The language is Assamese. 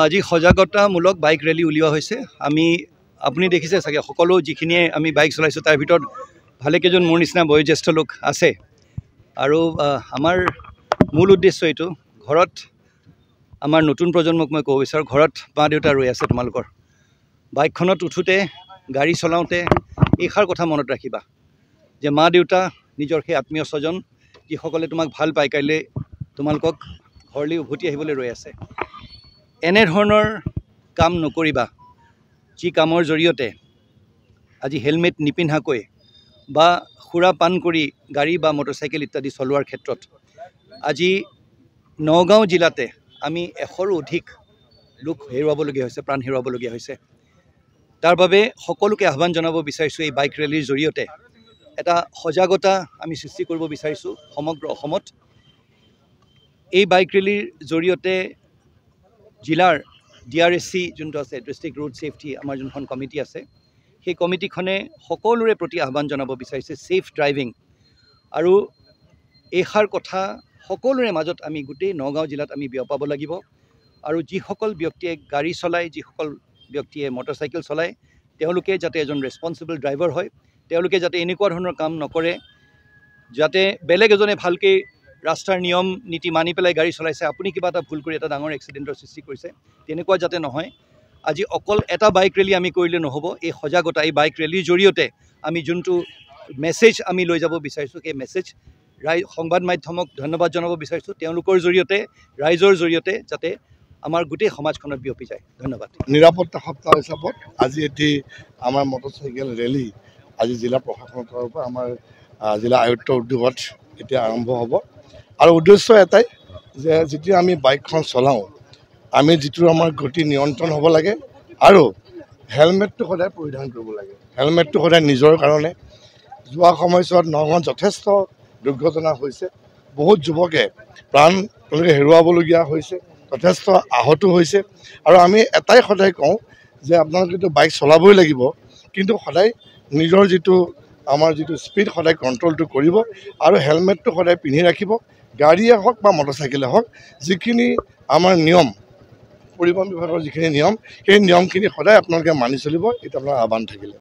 আজি সজাগতামূলক বাইক ৰেলী উলিওৱা হৈছে। আপুনি দেখিছে চাগে সকলো যিখিনিয়ে আমি বাইক চলাইছোঁ তাৰ ভিতৰত ভালেকেইজন মোৰ নিচিনা বয়োজ্যেষ্ঠ লোক আছে। আৰু আমাৰ মূল উদ্দেশ্য এইটো, ঘৰত আমাৰ নতুন প্ৰজন্মক মই ক'ব বিচাৰোঁ, ঘৰত মা দেউতা ৰৈ আছে তোমালোকৰ। বাইকখনত উঠোঁতে, গাড়ী চলাওঁতে এইষাৰ কথা মনত ৰাখিবা যে মা দেউতা নিজৰ সেই আত্মীয় স্বজন যিসকলে তোমাক ভাল পায়, কাইলৈ তোমালোকক ঘৰলৈ উভতি আহিবলৈ ৰৈ আছে। এনেধৰণৰ কাম নকৰিবা যি কামৰ জৰিয়তে আজি হেলমেট নিপিন্ধাকৈ বা সুৰা পান কৰি গাড়ী বা মটৰচাইকেল ইত্যাদি চলোৱাৰ ক্ষেত্ৰত আজি নগাঁও জিলাতে আমি 100ৰো অধিক লোক হেৰুৱাবলগীয়া হৈছে, প্ৰাণ হেৰুৱাবলগীয়া হৈছে। তাৰ বাবে সকলোকে আহ্বান জনাব বিচাৰিছোঁ, এই বাইক ৰেলীৰ জৰিয়তে এটা সজাগতা আমি সৃষ্টি কৰিব বিচাৰিছোঁ সমগ্ৰ অসমত। এই বাইক ৰেলীৰ জৰিয়তে জিলাৰ DRSC যোনটো আছে, ডিষ্ট্ৰিক্ট ৰোড ছেফটি, আমাৰ যোনখন কমিটি আছে, সেই কমিটিখনে সকলোৰে প্ৰতি আহ্বান জনাব বিচাৰিছে ছেফ ড্ৰাইভিং। আৰু এইষাৰ কথা সকলোৰে মাজত আমি গোটেই নগাঁও জিলাত আমি বিয়পাব লাগিব। আৰু যিসকল ব্যক্তিয়ে গাড়ী চলায়, যিসকল ব্যক্তিয়ে মটৰচাইকেল চলায়, তেওঁলোকে যাতে এজন ৰেছপনচিবল ড্ৰাইভাৰ হয়, তেওঁলোকে যাতে এনেকুৱা ধৰণৰ কাম নকৰে, যাতে বেলেগ এজনে ভালকৈ ৰাস্তাৰ নিয়ম নীতি মানি পেলাই গাড়ী চলাইছে, আপুনি কিবা এটা ভুল কৰি এটা ডাঙৰ এক্সিডেণ্টৰ সৃষ্টি কৰিছে, তেনেকুৱা যাতে নহয়। আজি অকল এটা বাইক ৰেলী আমি কৰিলে নহ'ব, এই সজাগতা, এই বাইক ৰেলীৰ জৰিয়তে আমি যোনটো মেছেজ আমি লৈ যাব বিচাৰিছোঁ, সেই মেছেজ সংবাদ মাধ্যমক ধন্যবাদ জনাব বিচাৰিছোঁ, তেওঁলোকৰ জৰিয়তে, ৰাইজৰ জৰিয়তে যাতে আমাৰ গোটেই সমাজখনত বিয়পি যায়। ধন্যবাদ। নিৰাপত্তা সপ্তাহ হিচাপত আজি এটি আমাৰ মটৰচাইকেল ৰেলী আজি জিলা প্ৰশাসনৰ তৰফৰ পৰা আমাৰ জিলা আয়ুক্ত উদ্যোগত এতিয়া আৰম্ভ হ'ব। আৰু উদ্দেশ্য এটাই যে যেতিয়া আমি বাইকখন চলাওঁ, আমি যিটো আমাৰ গতি নিয়ন্ত্ৰণ হ'ব লাগে আৰু হেলমেটটো সদায় পৰিধান কৰিব লাগে। হেলমেটটো সদায় নিজৰ কাৰণে। যোৱা সময়ছোৱাত নগাঁৱত যথেষ্ট দুৰ্ঘটনা হৈছে, বহুত যুৱকে প্ৰাণ তেওঁলোকে হেৰুৱাবলগীয়া হৈছে, যথেষ্ট আহতো হৈছে। আৰু আমি এটাই সদায় কওঁ যে আপোনালোকেতো বাইক চলাবই লাগিব, কিন্তু সদায় নিজৰ যিটো আমাৰ যিটো স্পীড সদায় কণ্ট্ৰলটো কৰিব আৰু হেলমেটটো সদায় পিন্ধি ৰাখিব। গাড়ীয়ে হওক বা মটৰচাইকেলে হওক, যিখিনি আমাৰ নিয়ম, পৰিবহণ বিভাগৰ যিখিনি নিয়ম, সেই নিয়মখিনি সদায় আপোনালোকে মানি চলিব, এইটো আপোনাৰ আহ্বান থাকিলে।